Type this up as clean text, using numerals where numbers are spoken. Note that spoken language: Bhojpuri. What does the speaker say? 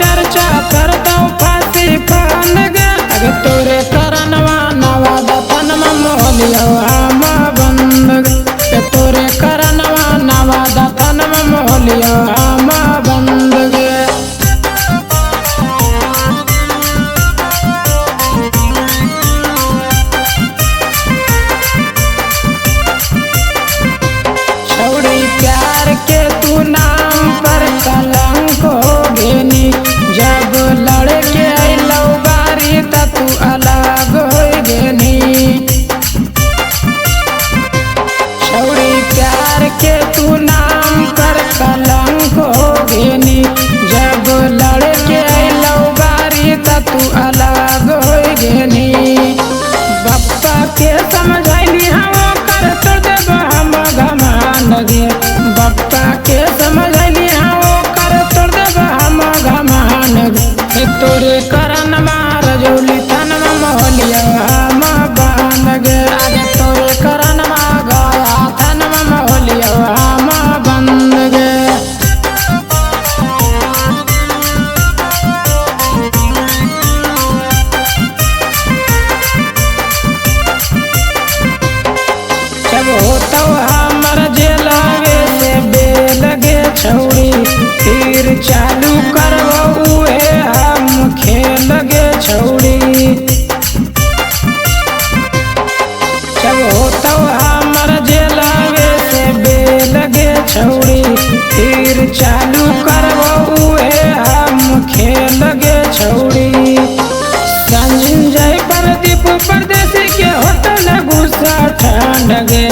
चर्चा करता फांसी फान गे अगे तोरे करनवा नवा दतनमा मोहलिया हम बंद गे तोरे करनवा नवा दतनमा मोहलिया हम बंद गे। छौड़ी प्यार के तू नाम पर कलंक हो गेनी जब लड़के अइलौ बारी त तू अलग हो गेनी। छौड़ी प्यार के तू नाम पर कलंक हो गेनी जब लड़के अइलौ बारी त तू अलग हो गेनी। बप्पा के समझैली हम कर तोड़ देब हम घमान गे बप्पा के समझैली हम कर तोड़ देब हम घमान गे तोरे करनमा रजौली तनमा मोहलिया हम बान गे आगे तोरे करनमा गया तनमा मोहलिया हम बंद गे। जब होता हमर जेलवे से बेल गे छौड़ी फिर चालू करबो उहे हम खेल गे छौड़ी। जब होता हमर जेलवे से बेल गे छौड़ी फिर चालू करबो उहे हम खेल गे छौड़ी। संजय प्रदीप परदेसी के होटल गुस्सा ठंड गे